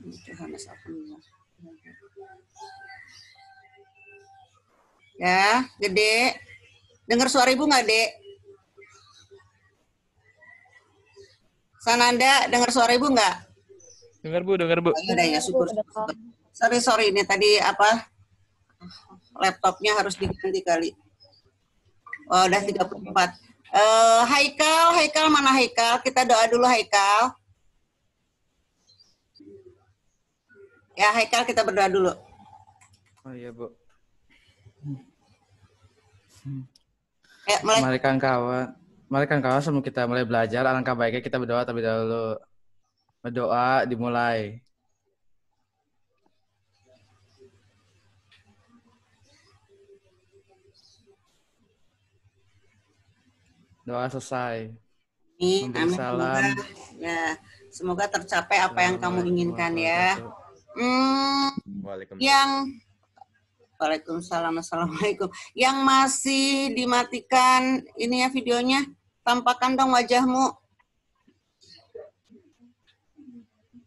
Johannes, alhamdulillah. Ya, Gede. Dengar suara Ibu nggak, Dek? Sananda, dengar suara Ibu nggak? Dengar Bu, dengar Bu. Oh, ya udah ya, syukur. Sorry, ini tadi apa? Laptopnya harus diganti kali. Oh, udah 34. Haikal, mana Haikal? Kita doa dulu Haikal. Ya, Haikal kita berdoa dulu. Oh iya Bu. Ya, mulai. Mari kawan, sebelum kita mulai belajar, alangkah baiknya kita berdoa terlebih dahulu. Berdoa dimulai. Doa selesai. Memberi Amin. salam. Semoga tercapai apa yang kamu inginkan ya. Waalaikumsalam, assalamualaikum. Yang masih dimatikan ini ya videonya, tampakkan dong wajahmu.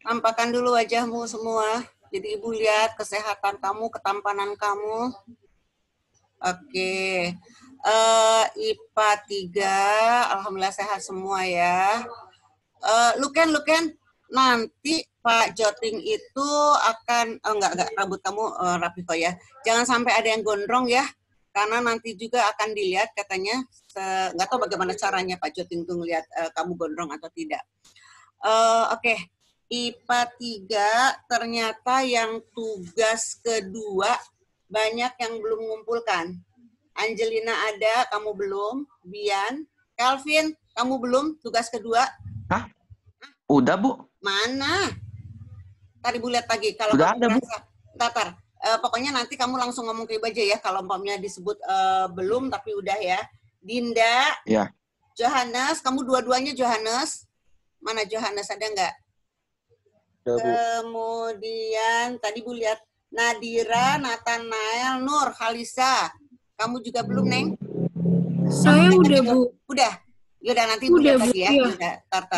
Tampakkan dulu wajahmu semua. Jadi Ibu lihat kesehatan kamu, ketampanan kamu. Oke. IPA 3, alhamdulillah sehat semua ya. Luken, nanti Pak Joting itu akan, enggak, rambut kamu rapi kok ya. Jangan sampai ada yang gondrong ya, karena nanti juga akan dilihat katanya, nggak tahu bagaimana caranya Pak Joting tuh ngelihat kamu gondrong atau tidak. Oke. IPA 3 ternyata yang tugas kedua banyak yang belum mengumpulkan. Angelina ada, kamu belum. Bian, Calvin, kamu belum tugas kedua. Hah? Udah Bu. Mana? Tadi Bu lihat lagi. Kalau udah kamu ada merasa, Tatar. Pokoknya nanti kamu langsung ngomong ke Ibu aja ya. Kalau umpamanya disebut belum tapi udah ya. Dinda, ya. Johannes, kamu dua-duanya Johannes. Mana Johannes, ada nggak? Kemudian tadi Bu lihat Nadira, Nathanael, Nur, Khalisa. Kamu juga belum, Neng? Saya udah, Bu. Udah. Yaudah nanti Bu lihat lagi ya.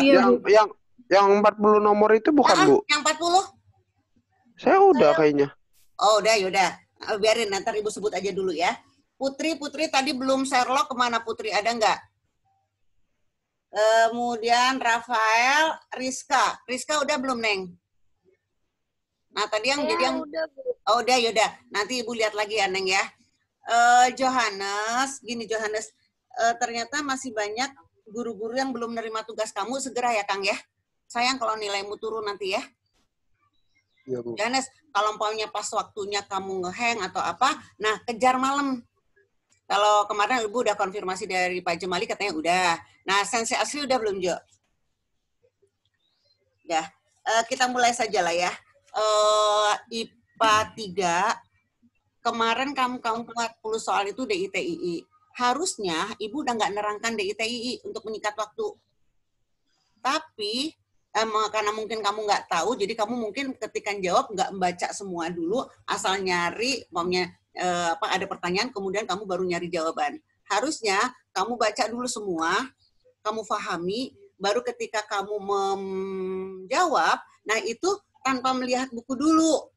Iya. Yang 40 nomor itu bukan, Bu? Yang 40? Saya udah kayaknya. Oh, udah, yaudah. Biarin, nanti Ibu sebut aja dulu ya. Putri tadi belum Sherlock, kemana Putri? Ada nggak? Kemudian Rafael, Rizka. Rizka udah belum, Neng? Nah, tadi yang jadi yang... Udah, Bu. Oh, udah, yaudah. Nanti Ibu lihat lagi ya, Neng ya. Johannes, ternyata masih banyak guru-guru yang belum menerima tugas kamu. Segera ya, Kang ya. Sayang kalau nilaimu turun nanti ya. Iya, Bu. Johannes, kalau umpamanya pas waktunya kamu ngehang atau apa, nah kejar malam. Kalau kemarin Ibu udah konfirmasi dari Pak Jemali katanya udah. Nah, Sensei Asri udah belum, Jo? Ya, kita mulai saja lah ya. IPA 3, kemarin kamu 40 soal itu DITII. Harusnya Ibu udah nggak nerangkan DITII untuk menyikat waktu. Tapi, karena mungkin kamu nggak tahu, jadi kamu mungkin ketika jawab nggak membaca semua dulu, asal nyari, umpamanya ada pertanyaan, kemudian kamu baru nyari jawaban. Harusnya kamu baca dulu semua, kamu pahami, baru ketika kamu menjawab, nah itu tanpa melihat buku dulu.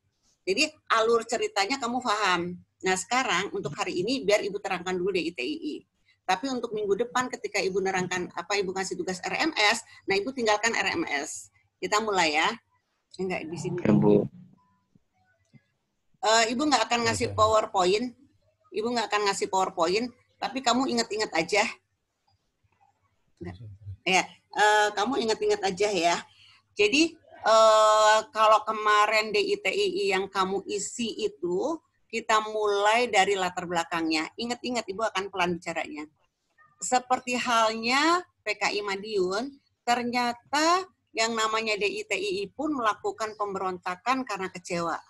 Jadi alur ceritanya kamu paham. Nah sekarang untuk hari ini biar Ibu terangkan dulu DITII. Tapi untuk minggu depan ketika Ibu nerangkan Ibu ngasih tugas RMS, nah Ibu tinggalkan RMS. Kita mulai ya. Enggak di sini. Bu. Ibu nggak akan ngasih PowerPoint. Ibu nggak akan ngasih PowerPoint, tapi kamu ingat-ingat aja. Ya, kamu ingat-ingat aja ya. Jadi kalau kemarin DITII yang kamu isi itu, kita mulai dari latar belakangnya. Ingat-ingat, Ibu akan pelan bicaranya. Seperti halnya PKI Madiun, ternyata yang namanya DITII pun melakukan pemberontakan karena kecewa.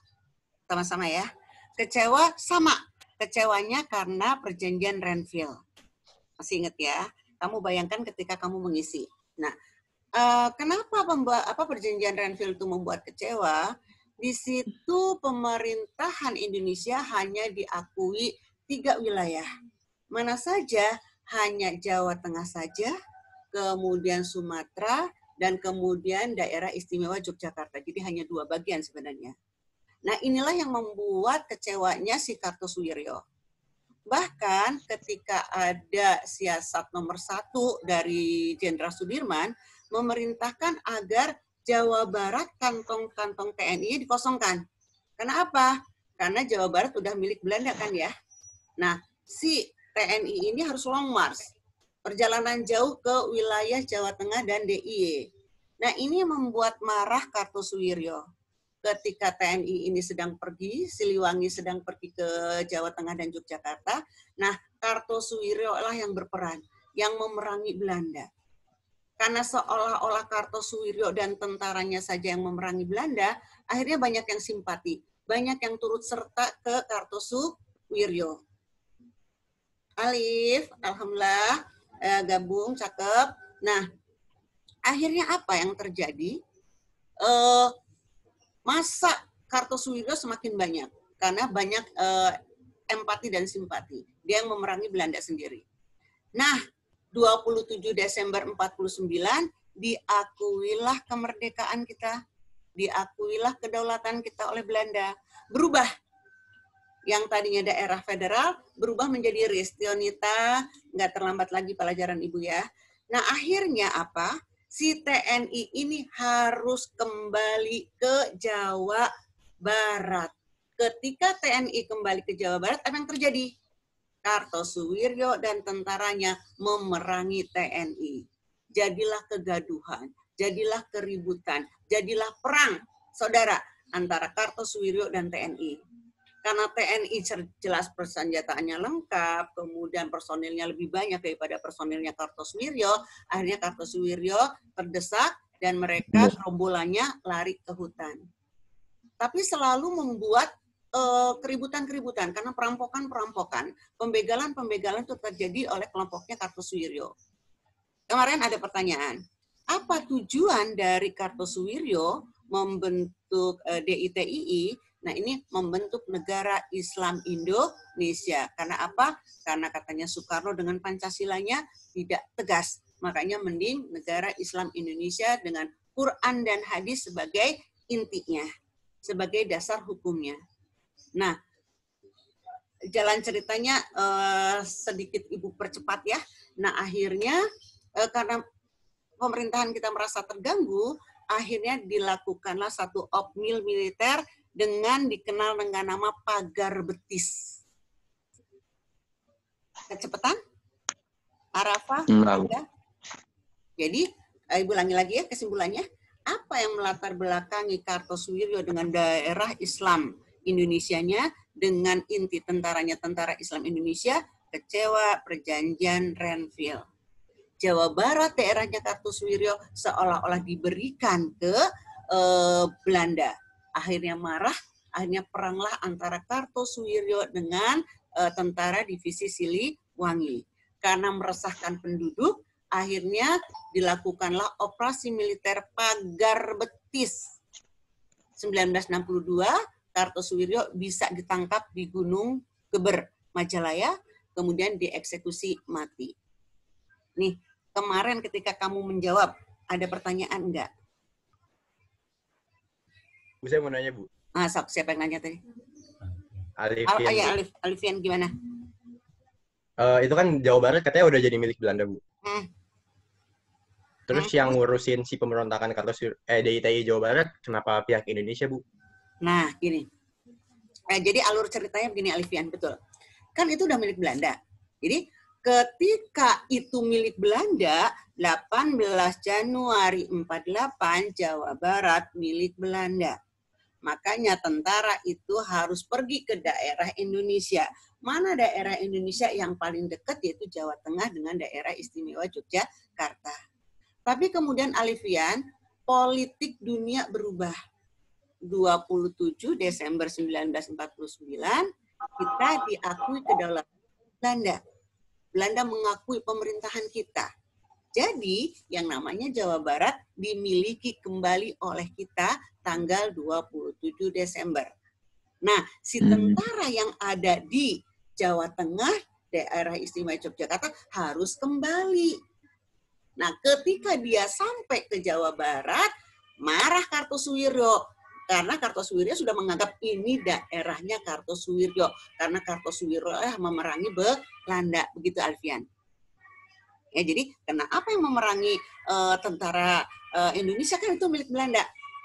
Sama-sama ya. Kecewa sama. Kecewanya karena perjanjian Renville. Masih ingat ya? Kamu bayangkan ketika kamu mengisi. Nah, kenapa perjanjian Renville itu membuat kecewa? Di situ pemerintahan Indonesia hanya diakui 3 wilayah. Mana saja? Hanya Jawa Tengah saja, kemudian Sumatera, dan kemudian daerah istimewa Yogyakarta. Jadi hanya 2 bagian sebenarnya. Nah, inilah yang membuat kecewanya si Kartosuwiryo. Bahkan ketika ada siasat nomor 1 dari Jenderal Sudirman, memerintahkan agar Jawa Barat kantong-kantong TNI dikosongkan. Karena apa? Karena Jawa Barat udah milik Belanda kan ya. Nah, si TNI ini harus long march. Perjalanan jauh ke wilayah Jawa Tengah dan DIY. Nah, ini membuat marah Kartosuwiryo. Ketika TNI ini sedang pergi, Siliwangi sedang pergi ke Jawa Tengah dan Yogyakarta, nah Kartosuwiryo lah yang berperan, yang memerangi Belanda. Karena seolah-olah Kartosuwiryo dan tentaranya saja yang memerangi Belanda, akhirnya banyak yang simpati, banyak yang turut serta ke Kartosuwiryo. Alif, alhamdulillah, gabung, cakep. Nah, akhirnya apa yang terjadi? Masa Kartosuwiryo semakin banyak, karena banyak empati dan simpati. Dia yang memerangi Belanda sendiri. Nah, 27 Desember 49, diakuilah kemerdekaan kita, diakuilah kedaulatan kita oleh Belanda. Berubah. Yang tadinya daerah federal berubah menjadi RIS. Tionita, nggak terlambat lagi pelajaran Ibu ya. Nah, akhirnya apa? Si TNI ini harus kembali ke Jawa Barat. Ketika TNI kembali ke Jawa Barat, apa yang terjadi? Kartosuwiryo dan tentaranya memerangi TNI. Jadilah kegaduhan, jadilah keributan, jadilah perang, saudara, antara Kartosuwiryo dan TNI. Karena TNI jelas persenjataannya lengkap, kemudian personilnya lebih banyak daripada personilnya Kartosuwiryo, akhirnya Kartosuwiryo terdesak dan mereka gerombolannya lari ke hutan. Tapi selalu membuat keributan-keributan, karena perampokan-perampokan, pembegalan-pembegalan itu terjadi oleh kelompoknya Kartosuwiryo. Kemarin ada pertanyaan, apa tujuan dari Kartosuwiryo membentuk DITII? Nah, ini membentuk negara Islam Indonesia. Karena apa? Karena katanya Soekarno dengan Pancasilanya tidak tegas. Makanya mending negara Islam Indonesia dengan Quran dan hadis sebagai intinya, sebagai dasar hukumnya. Nah, jalan ceritanya sedikit Ibu percepat ya. Nah, akhirnya karena pemerintahan kita merasa terganggu, akhirnya dilakukanlah satu opmil militer dengan dikenal dengan nama pagar betis. Kecepatan? Arafah? Ada? Jadi, Ibu ulangi lagi ya kesimpulannya. Apa yang melatar belakangi Kartosuwiryo dengan daerah Islam Indonesianya, dengan inti tentaranya tentara Islam Indonesia, kecewa perjanjian Renville. Jawa Barat daerahnya Kartosuwiryo seolah-olah diberikan ke Belanda. Akhirnya marah, akhirnya peranglah antara Kartosuwiryo dengan tentara divisi Siliwangi. Karena meresahkan penduduk, akhirnya dilakukanlah operasi militer pagar betis. 1962, Kartosuwiryo bisa ditangkap di Gunung Geber, Majalaya, kemudian dieksekusi mati. Nih, kemarin ketika kamu menjawab, ada pertanyaan enggak? Bu, saya mau nanya, Bu. Siapa yang nanya tadi? Alifian. Alifian gimana? Itu kan Jawa Barat katanya udah jadi milik Belanda, Bu. Terus yang ngurusin si pemberontakan DITI Jawa Barat, kenapa pihak Indonesia, Bu? Nah, gini. Jadi alur ceritanya begini, Alifian, betul. Kan itu udah milik Belanda. Jadi ketika itu milik Belanda, 18 Januari 48, Jawa Barat milik Belanda. Makanya tentara itu harus pergi ke daerah Indonesia. Mana daerah Indonesia yang paling dekat, yaitu Jawa Tengah dengan daerah istimewa Yogyakarta. Tapi kemudian Alifian, politik dunia berubah. 27 Desember 1949, kita diakui kedaulatan Belanda. Belanda mengakui pemerintahan kita. Jadi, yang namanya Jawa Barat dimiliki kembali oleh kita tanggal 27 Desember. Nah, si tentara yang ada di Jawa Tengah, daerah istimewa Yogyakarta, harus kembali. Nah, ketika dia sampai ke Jawa Barat, marah Kartosuwiryo. Karena Kartosuwiryo sudah menganggap ini daerahnya Kartosuwiryo. Karena Kartosuwiryo memerangi Belanda. Begitu, Alfian. Ya, jadi kenapa yang memerangi tentara Indonesia kan itu milik Belanda.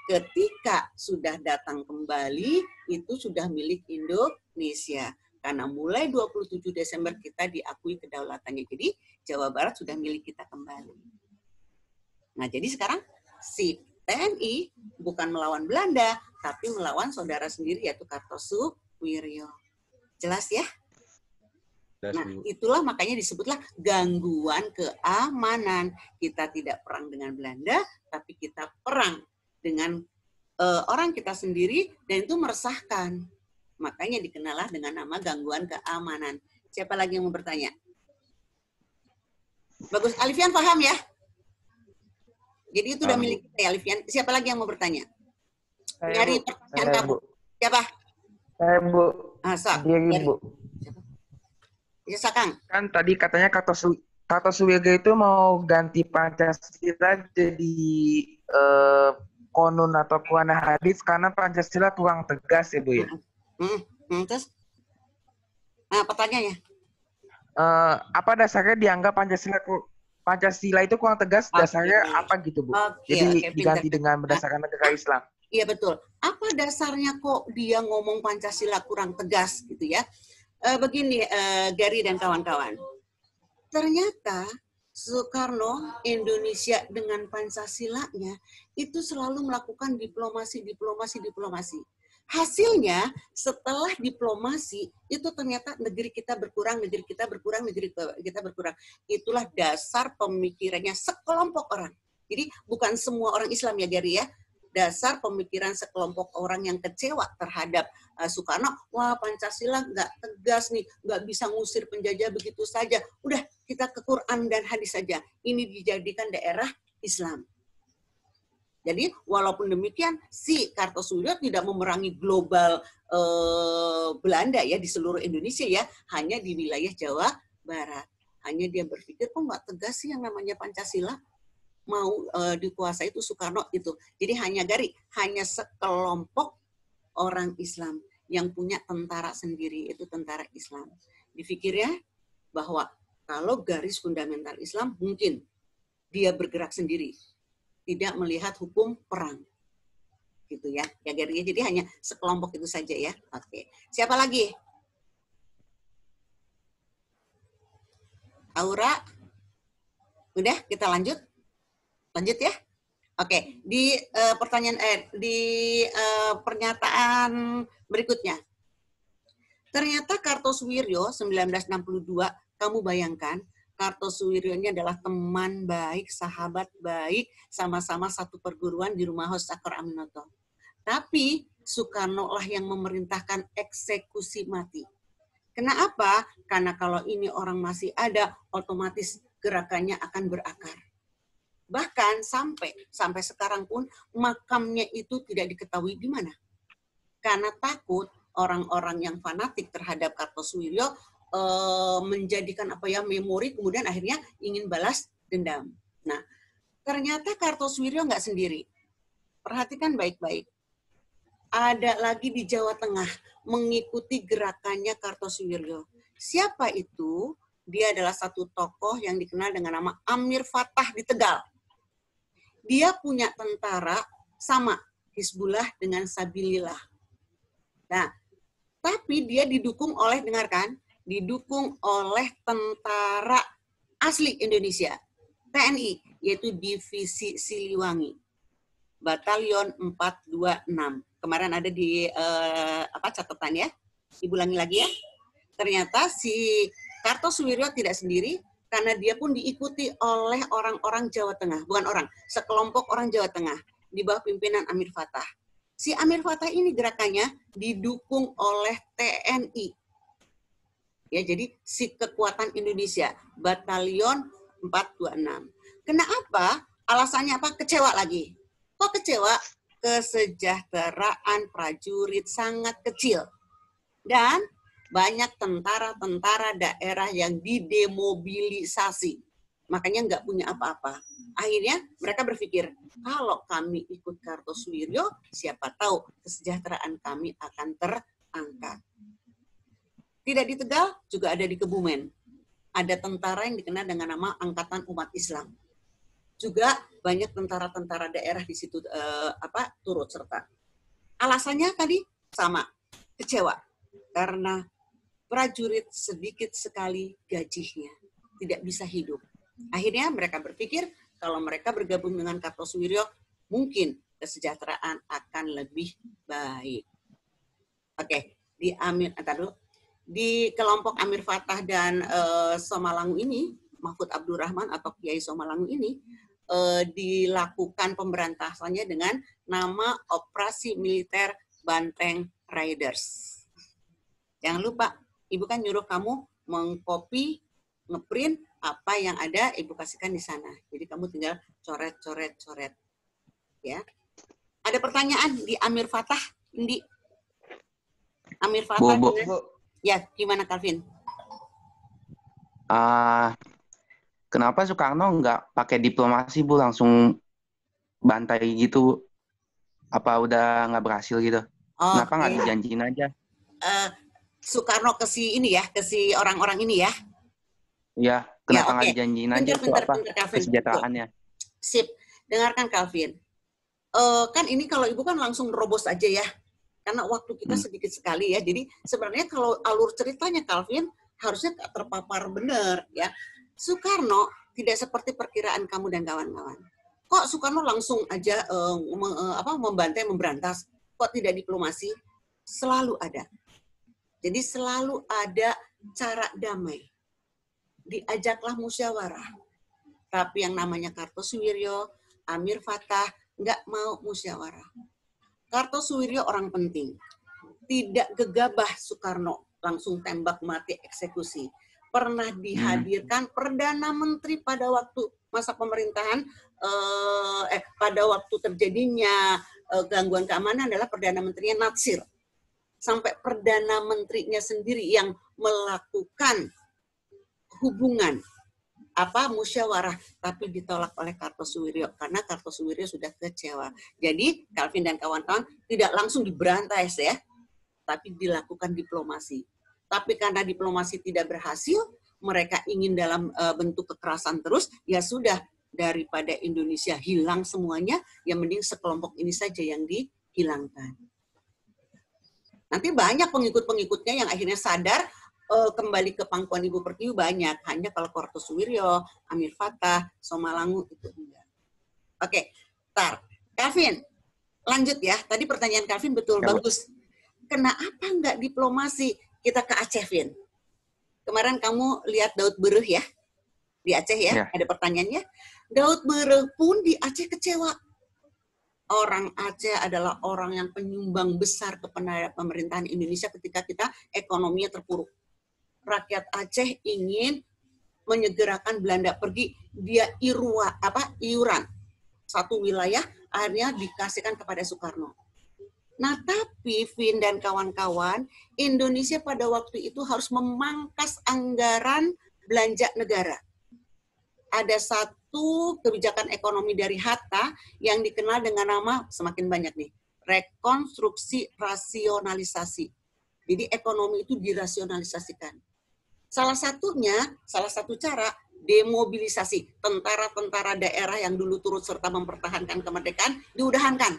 Ketika sudah datang kembali, itu sudah milik Indonesia. Karena mulai 27 Desember kita diakui kedaulatannya. Jadi Jawa Barat sudah milik kita kembali. Nah, jadi sekarang si TNI bukan melawan Belanda, tapi melawan saudara sendiri yaitu Kartosuwiryo. Jelas ya? Nah, itulah makanya disebutlah gangguan keamanan. Kita tidak perang dengan Belanda, tapi kita perang dengan orang kita sendiri, dan itu meresahkan. Makanya dikenallah dengan nama gangguan keamanan. Siapa lagi yang mau bertanya? Bagus, Alfian paham ya? Jadi itu udah milik kita ya, Alfian. Siapa lagi yang mau bertanya? Dari pertanyaan kamu. Siapa? Saya, Bu. Dari Bu. Ya, Sakang. Kan tadi katanya Kartosuwiryo itu mau ganti Pancasila jadi konun atau kuana hadis karena Pancasila kurang tegas ya, Bu ya. Terus? Nah, pertanyaannya. Apa dasarnya dianggap Pancasila itu kurang tegas? Dasarnya apa gitu, Bu? Jadi diganti dengan berdasarkan negara Islam. Iya, betul. Apa dasarnya kok dia ngomong Pancasila kurang tegas gitu ya? Begini, Gary dan kawan-kawan. Ternyata Soekarno, Indonesia dengan Pancasilanya itu selalu melakukan diplomasi. Hasilnya setelah diplomasi itu ternyata negeri kita berkurang. Itulah dasar pemikirannya sekelompok orang. Jadi bukan semua orang Islam ya, Gary ya. Dasar pemikiran sekelompok orang yang kecewa terhadap Soekarno. Wah, Pancasila nggak tegas nih, nggak bisa ngusir penjajah begitu saja. Udah, kita ke Quran dan hadis saja. Ini dijadikan daerah Islam. Jadi, walaupun demikian, si Kartosuwiryo tidak memerangi global Belanda ya, di seluruh Indonesia ya, hanya di wilayah Jawa Barat. Hanya dia berpikir, kok nggak tegas sih yang namanya Pancasila? Mau dikuasai itu Soekarno itu. Jadi hanya sekelompok orang Islam yang punya tentara sendiri, itu tentara Islam. Dipikirnya bahwa kalau garis fundamental Islam mungkin dia bergerak sendiri, tidak melihat hukum perang. Gitu ya. Ya Gary, jadi hanya sekelompok itu saja ya. Oke. Siapa lagi? Aura? Udah, kita lanjut. Lanjut ya. Oke, di pernyataan berikutnya. Ternyata Kartosuwiryo 1962, kamu bayangkan Kartosuwiryo ini adalah teman baik, sahabat baik, sama-sama satu perguruan di Rumah Hos Sakor Aminoto. Tapi Soekarno lah yang memerintahkan eksekusi mati. Kenapa? Karena kalau ini orang masih ada, otomatis gerakannya akan berakar. Bahkan sampai sekarang pun makamnya itu tidak diketahui di mana. Karena takut orang-orang yang fanatik terhadap Kartosuwiryo menjadikan memori, kemudian akhirnya ingin balas dendam. Nah, ternyata Kartosuwiryo nggak sendiri. Perhatikan baik-baik. Ada lagi di Jawa Tengah mengikuti gerakannya Kartosuwiryo. Siapa itu? Dia adalah satu tokoh yang dikenal dengan nama Amir Fattah di Tegal. Dia punya tentara sama Hizbullah dengan Sabilillah. Nah, tapi dia didukung oleh, dengarkan, didukung oleh tentara asli Indonesia, TNI, yaitu Divisi Siliwangi, Batalion 426. Kemarin ada di catatan ya, diulangi lagi ya. Ternyata si Kartosuwiryo tidak sendiri, karena dia pun diikuti oleh orang-orang Jawa Tengah, sekelompok orang Jawa Tengah di bawah pimpinan Amir Fattah. Si Amir Fattah ini gerakannya didukung oleh TNI. Ya, jadi si kekuatan Indonesia, Batalion 426. Kenapa? Alasannya apa? Kecewa lagi. Kok kecewa? Kesejahteraan prajurit sangat kecil. Dan banyak tentara-tentara daerah yang didemobilisasi. makanya nggak punya apa-apa. Akhirnya mereka berpikir, kalau kami ikut Kartosuwiryo, siapa tahu kesejahteraan kami akan terangkat. Tidak di Tegal, juga ada di Kebumen. Ada tentara yang dikenal dengan nama Angkatan Umat Islam. Juga banyak tentara-tentara daerah di situ turut serta. Alasannya tadi sama, kecewa. Karena prajurit sedikit sekali gajinya, tidak bisa hidup. Akhirnya mereka berpikir kalau mereka bergabung dengan Kartosuwiryo, mungkin kesejahteraan akan lebih baik. Oke, di kelompok Amir Fattah dan Somalangu ini, Mahfud Abdurrahman atau Kiai Somalangu ini, dilakukan pemberantasannya dengan nama Operasi Militer Banteng Riders. Jangan lupa, Ibu kan nyuruh kamu mengcopy, ngeprint apa yang ada, Ibu kasihkan di sana. Jadi kamu tinggal coret. Ya. Ada pertanyaan di Amir Fattah, Indi? Amir Fattah. Bu. Ya, gimana Calvin? Kenapa Soekarno nggak pakai diplomasi, Bu, langsung bantai gitu? Apa udah nggak berhasil gitu? Kenapa nggak dijanjiin aja? Soekarno ke si orang-orang ini ya? Iya, kenapa nggak dijanjiin aja itu apa kesejahteraannya? Sip, dengarkan Calvin. Kan ini kalau Ibu kan langsung robos aja ya, karena waktu kita sedikit sekali ya. Jadi sebenarnya kalau alur ceritanya Calvin harusnya terpapar benar ya. Soekarno tidak seperti perkiraan kamu dan kawan-kawan. Kok Soekarno langsung aja membantai, memberantas? Kok tidak diplomasi? Selalu ada. Jadi selalu ada cara damai. Diajaklah musyawarah. Tapi yang namanya Kartosuwiryo, Amir Fattah nggak mau musyawarah. Kartosuwiryo orang penting. Tidak gegabah Soekarno langsung tembak mati eksekusi. Pernah dihadirkan Perdana Menteri pada waktu masa pemerintahan, pada waktu terjadinya gangguan keamanan adalah Perdana Menterinya Natsir. Sampai Perdana Menterinya sendiri yang melakukan hubungan musyawarah, tapi ditolak oleh Kartosuwiryo karena Kartosuwiryo sudah kecewa. Jadi Calvin dan kawan-kawan tidak langsung diberantai ya, tapi dilakukan diplomasi. Tapi karena diplomasi tidak berhasil, mereka ingin dalam bentuk kekerasan terus, ya sudah, daripada Indonesia hilang semuanya, ya mending sekelompok ini saja yang dihilangkan. Nanti banyak pengikut-pengikutnya yang akhirnya sadar, kembali ke pangkuan Ibu Pertiwi banyak. Hanya kalau Kartosuwiryo, Amir Fattah, Somalangu itu enggak. Oke, Calvin, lanjut ya. Tadi pertanyaan Calvin betul, bagus. Kenapa enggak diplomasi? Kita ke Aceh, Vin. Kemarin kamu lihat Daud Bereuh ya? Di Aceh ya, ada pertanyaannya. Daud Bereuh pun di Aceh kecewa. Orang Aceh adalah orang yang penyumbang besar kepada pemerintahan Indonesia ketika kita ekonominya terpuruk. Rakyat Aceh ingin menyegerakan Belanda pergi, dia iuran. Satu wilayah akhirnya dikasihkan kepada Soekarno. Nah, tapi Vin dan kawan-kawan, Indonesia pada waktu itu harus memangkas anggaran belanja negara. Ada satu kebijakan ekonomi dari Hatta yang dikenal dengan nama, semakin banyak nih, rekonstruksi rasionalisasi. Jadi ekonomi itu dirasionalisasikan. Salah satu cara, demobilisasi. Tentara-tentara daerah yang dulu turut serta mempertahankan kemerdekaan, diudahankan.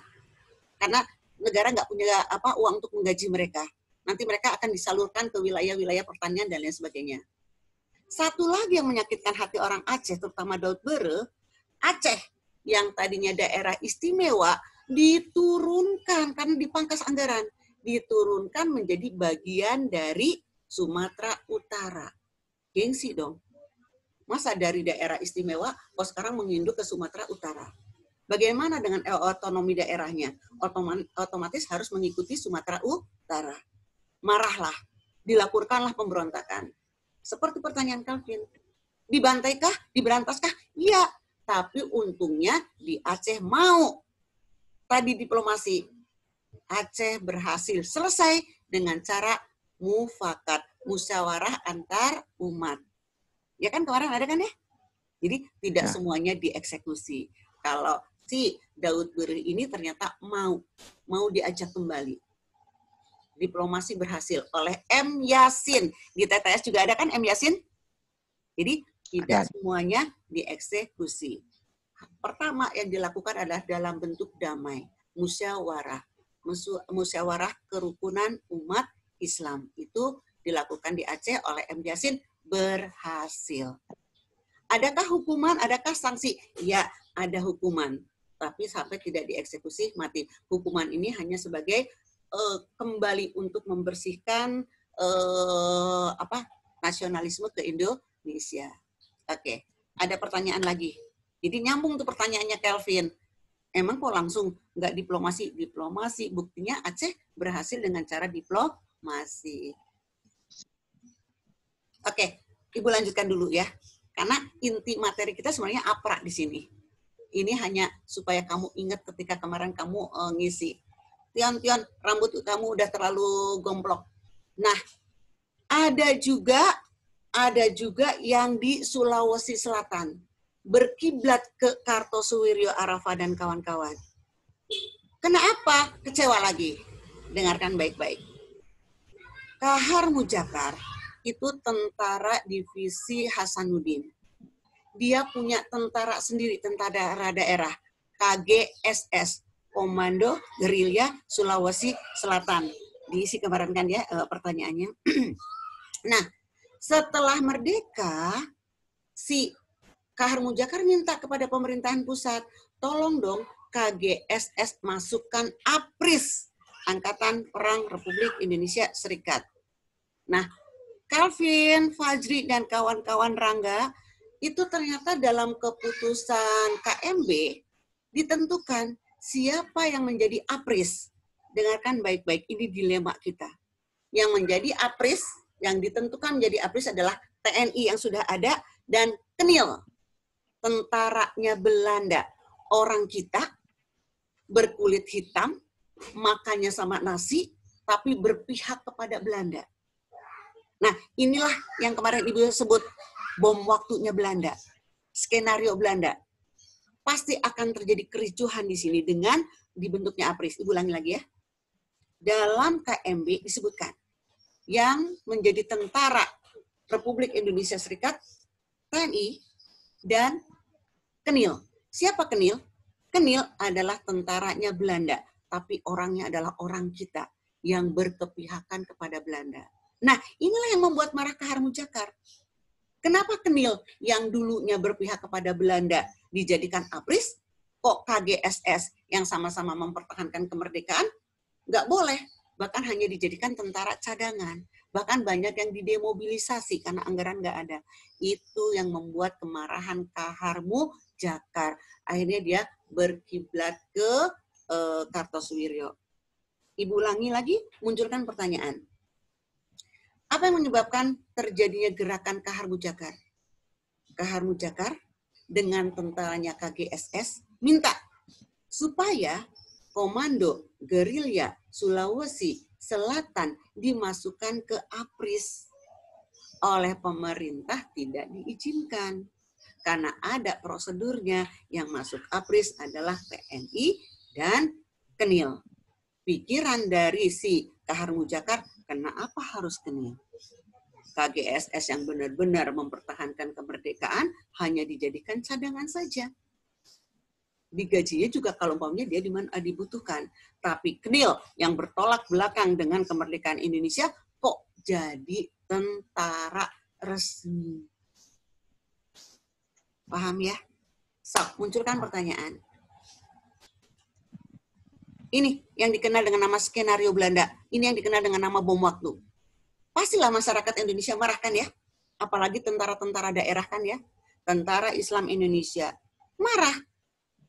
Karena negara nggak punya uang untuk menggaji mereka. Nanti mereka akan disalurkan ke wilayah-wilayah pertanian dan lain sebagainya. Satu lagi yang menyakitkan hati orang Aceh, terutama Daud Bereuh, Aceh yang tadinya daerah istimewa diturunkan karena dipangkas anggaran, diturunkan menjadi bagian dari Sumatera Utara. Gengsi dong. Masa dari daerah istimewa kok sekarang menginduk ke Sumatera Utara? Bagaimana dengan otonomi daerahnya? Otomatis harus mengikuti Sumatera Utara. Marahlah, dilaporkanlah pemberontakan. Seperti pertanyaan Calvin. Dibantaikah? Diberantaskah? Iya. Tapi untungnya di Aceh mau. Tadi diplomasi. Aceh berhasil selesai dengan cara mufakat, musyawarah antar umat. Ya kan kemarin ada kan ya? Jadi tidak semuanya dieksekusi. Kalau si Daud Berih ini ternyata mau diajak kembali. Diplomasi berhasil oleh M. Yasin. Di TTS juga ada kan M. Yasin? Jadi tidak semuanya dieksekusi. Pertama yang dilakukan adalah dalam bentuk damai, musyawarah. Musyawarah kerukunan umat Islam. Itu dilakukan di Aceh oleh M. Yasin, berhasil. Adakah hukuman, adakah sanksi? Ya, ada hukuman. Tapi sampai tidak dieksekusi, mati. Hukuman ini hanya sebagai kembali untuk membersihkan nasionalisme ke Indonesia. Oke, ada pertanyaan lagi. Jadi nyambung tuh pertanyaannya Kelvin. Emang kok langsung nggak diplomasi? Diplomasi, buktinya Aceh berhasil dengan cara diplomasi. Oke, Ibu lanjutkan dulu ya. Karena inti materi kita sebenarnya APRA di sini. Ini hanya supaya kamu ingat ketika kemarin kamu ngisi. Tion, rambut kamu udah terlalu gomplok. Nah, ada juga yang di Sulawesi Selatan. Berkiblat ke Kartosuwiryo Arafah dan kawan-kawan. Kenapa? Kecewa lagi. Dengarkan baik-baik. Kahar Mujakar itu tentara divisi Hasanuddin. Dia punya tentara sendiri, tentara daerah. KGSS. Komando Gerilya Sulawesi Selatan. Diisi kemarin kan ya pertanyaannya. Nah, setelah merdeka, si Kahar Mujakar minta kepada pemerintahan pusat, tolong dong KGSS masukkan APRIS, Angkatan Perang Republik Indonesia Serikat. Nah, Calvin, Fajri, dan kawan-kawan Rangga, itu ternyata dalam keputusan KMB ditentukan siapa yang menjadi APRIS. Dengarkan baik-baik, ini dilema kita. Yang menjadi APRIS, yang ditentukan menjadi APRIS adalah TNI yang sudah ada, dan Kenil, tentaranya Belanda. Orang kita, berkulit hitam, makannya sama nasi, tapi berpihak kepada Belanda. Nah, inilah yang kemarin Ibu sebut bom waktunya Belanda. Skenario Belanda. Pasti akan terjadi kericuhan di sini dengan dibentuknya APRIS. Ibu ulangi lagi ya. Dalam KMB disebutkan yang menjadi tentara Republik Indonesia Serikat, TNI, dan Kenil. Siapa Kenil? Kenil adalah tentaranya Belanda, tapi orangnya adalah orang kita yang berkepihakan kepada Belanda. Nah, inilah yang membuat marah Kahar Mujakar. Kenapa Kenil yang dulunya berpihak kepada Belanda dijadikan APRIS, kok KGSS yang sama-sama mempertahankan kemerdekaan nggak boleh, bahkan hanya dijadikan tentara cadangan, bahkan banyak yang didemobilisasi karena anggaran nggak ada. Itu yang membuat kemarahan Kahar Mujakar. Akhirnya dia berkiblat ke Kartosuwiryo. Ibu ulangi lagi, munculkan pertanyaan. Apa yang menyebabkan terjadinya gerakan Kahar Mujakar? Kahar Mujakar dengan tentaranya KGSS minta supaya Komando Gerilya Sulawesi Selatan dimasukkan ke APRIS. Oleh pemerintah tidak diizinkan. Karena ada prosedurnya, yang masuk APRIS adalah TNI dan Kenil. Pikiran dari si Kahar Mujakar, kenapa harus Kenil? KGSS yang benar-benar mempertahankan kemerdekaan hanya dijadikan cadangan saja. Digajinya juga kalau umpamanya dia dibutuhkan. Tapi Kenil yang bertolak belakang dengan kemerdekaan Indonesia kok jadi tentara resmi. Paham ya? Munculkan pertanyaan. Ini yang dikenal dengan nama skenario Belanda. Ini yang dikenal dengan nama bom waktu. Pastilah masyarakat Indonesia marah kan ya? Apalagi tentara-tentara daerah kan ya? Tentara Islam Indonesia. Marah.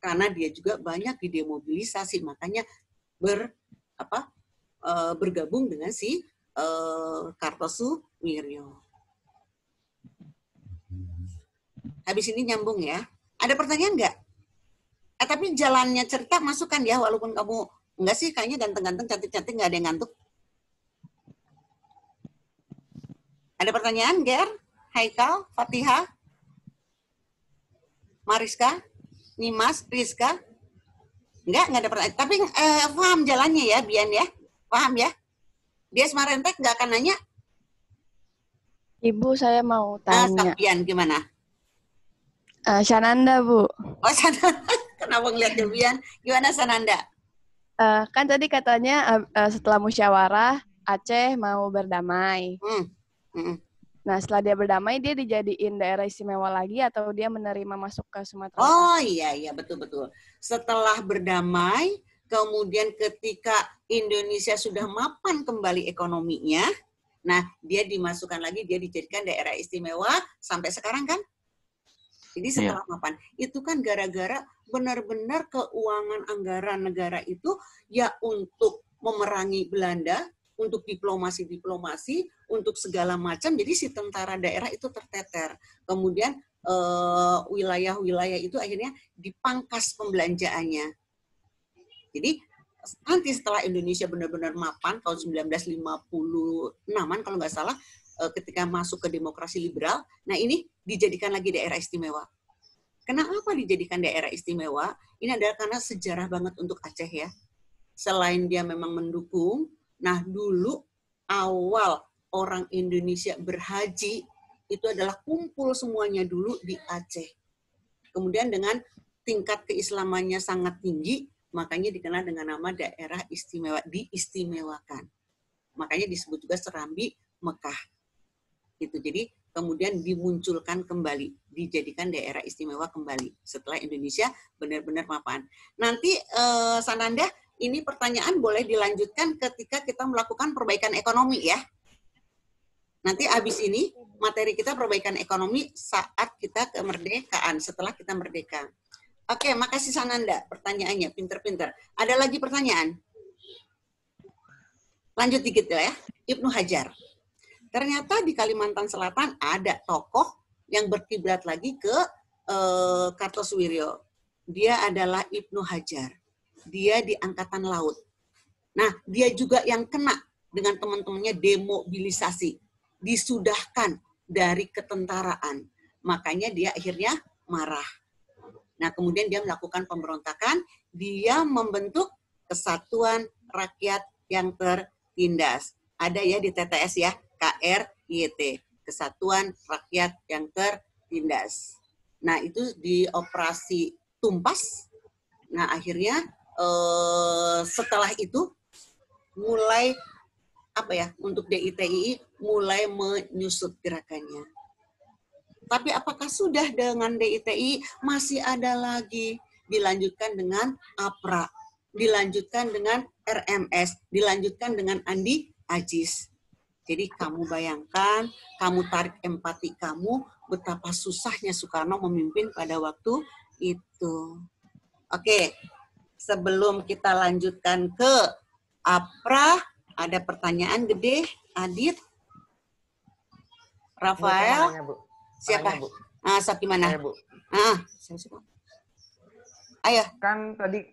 Karena dia juga banyak didemobilisasi. Makanya bergabung dengan si Kartosuwiryo. Habis ini nyambung ya. Ada pertanyaan nggak? Tapi jalannya cerita masukkan ya, walaupun kamu enggak sih, kayaknya ganteng-ganteng, cantik-cantik, nggak ada yang ngantuk. Ada pertanyaan, Ger? Haikal? Fatihah? Mariska? Nimas? Rizka? Enggak ada pertanyaan. Tapi paham jalannya ya, Bian ya? Paham ya? Dia Marentek nggak akan nanya? Ibu, saya mau tanya. Bian gimana? Sananda, Bu. Oh, Sananda. Kenapa ngeliat Bian? Gimana Sananda? Kan tadi katanya setelah musyawarah, Aceh mau berdamai. Nah, setelah dia berdamai, dia dijadiin daerah istimewa lagi atau dia menerima masuk ke Sumatera Utara? Oh iya, betul-betul. Setelah berdamai, kemudian ketika Indonesia sudah mapan kembali ekonominya, nah dia dimasukkan lagi, dia dijadikan daerah istimewa sampai sekarang kan? Jadi setelah mapan, itu kan gara-gara benar-benar keuangan anggaran negara itu ya untuk memerangi Belanda, untuk diplomasi, untuk segala macam. Jadi si tentara daerah itu terteter. Kemudian wilayah-wilayah itu akhirnya dipangkas pembelanjaannya. Jadi nanti setelah Indonesia benar-benar mapan tahun 1956-an kalau nggak salah, ketika masuk ke demokrasi liberal, nah ini dijadikan lagi daerah istimewa. Kenapa dijadikan daerah istimewa? Ini adalah karena sejarah banget untuk Aceh ya. Selain dia memang mendukung, nah dulu awal orang Indonesia berhaji itu adalah kumpul semuanya dulu di Aceh. Kemudian dengan tingkat keislamannya sangat tinggi, makanya dikenal dengan nama daerah istimewa, diistimewakan. Makanya disebut juga Serambi Mekah. Itu jadi kemudian dimunculkan kembali, dijadikan daerah istimewa kembali setelah Indonesia benar-benar mapan. Nanti Sananda, ini pertanyaan boleh dilanjutkan ketika kita melakukan perbaikan ekonomi ya. Nanti habis ini materi kita perbaikan ekonomi saat kita kemerdekaan, setelah kita merdeka. Oke, makasih Sananda pertanyaannya, pinter-pinter. Ada lagi pertanyaan? Lanjut dikit ya, Ibnu Hajar. Ternyata di Kalimantan Selatan ada tokoh yang berkiblat lagi ke Kartosuwiryo. Dia adalah Ibnu Hajar. Dia di Angkatan Laut. Nah, dia juga yang kena dengan teman-temannya demobilisasi. Disudahkan dari ketentaraan. Makanya dia akhirnya marah. Nah, kemudian dia melakukan pemberontakan. Dia membentuk Kesatuan Rakyat yang Tertindas. Ada ya di TTS ya, KRYT. Kesatuan Rakyat yang Tertindas. Nah, itu di operasi Tumpas. Nah, akhirnya setelah itu mulai untuk DITII mulai menyusut gerakannya. Tapi apakah sudah dengan DITII? Masih ada lagi. Dilanjutkan dengan APRA, dilanjutkan dengan RMS, dilanjutkan dengan Andi Ajis. Jadi kamu bayangkan, kamu tarik empati kamu, betapa susahnya Soekarno memimpin pada waktu itu. Oke, sebelum kita lanjutkan ke APRA, ada pertanyaan gede, Adit, Rafael, siapa? Siapa mana? Bu. Ayo. Kan tadi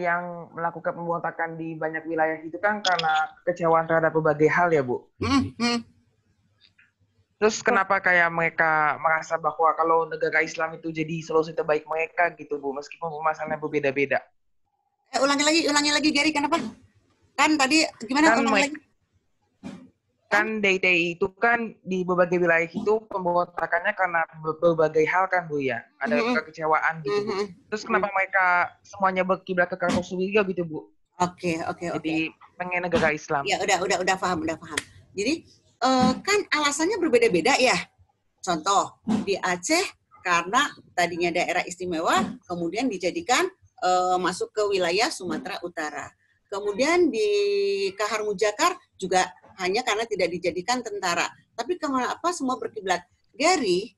yang melakukan pemberontakan di banyak wilayah itu kan karena kekecewaan terhadap berbagai hal ya, Bu. Terus kenapa kayak mereka merasa bahwa kalau negara Islam itu jadi solusi terbaik mereka gitu, Bu, meskipun permasalahannya berbeda-beda? Ulangi lagi, Gary, kenapa? Kan tadi gimana? Kan DITII itu kan di berbagai wilayah itu pemberontakannya karena berbagai hal kan, Bu ya. Ada kekecewaan gitu, Bu. Terus kenapa mereka semuanya berkiblat ke Kartosuwiryo gitu, Bu? Oke. Jadi pengen negara Islam. Ya, udah paham. Jadi kan alasannya berbeda-beda ya. Contoh, di Aceh karena tadinya daerah istimewa, kemudian dijadikan masuk ke wilayah Sumatera Utara. Kemudian di Kahar Mujakar juga hanya karena tidak dijadikan tentara. Tapi kenapa semua berkiblat? Gary,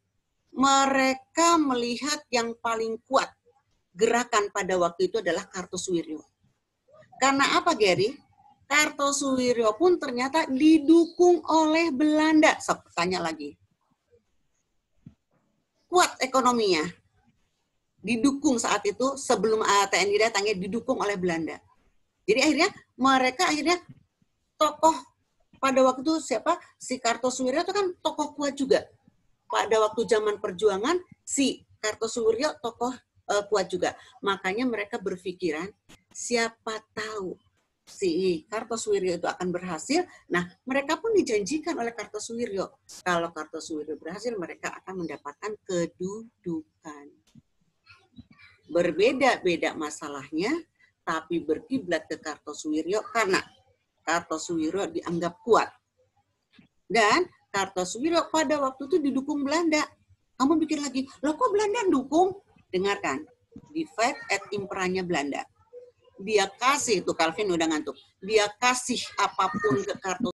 mereka melihat yang paling kuat gerakan pada waktu itu adalah Kartosuwiryo. Karena apa, Gary? Kartosuwiryo pun ternyata didukung oleh Belanda. Tanya lagi. Kuat ekonominya. Didukung saat itu sebelum TNI datangnya didukung oleh Belanda. Jadi akhirnya tokoh pada waktu itu si Kartosuwiryo itu kan tokoh kuat juga. Pada waktu zaman perjuangan si Kartosuwiryo tokoh kuat juga. Makanya mereka berpikiran, siapa tahu si Kartosuwiryo itu akan berhasil. Nah, mereka pun dijanjikan oleh Kartosuwiryo. Kalau Kartosuwiryo berhasil, mereka akan mendapatkan kedudukan. Berbeda-beda masalahnya, tapi berkiblat ke Kartosuwiryo karena Kartosuwiryo dianggap kuat. Dan Kartosuwiryo pada waktu itu didukung Belanda. Kamu pikir lagi, loh kok Belanda dukung? Dengarkan, divide et imperanya Belanda. Dia kasih, tuh Calvin udah ngantuk, dia kasih apapun ke Kartosuwiryo.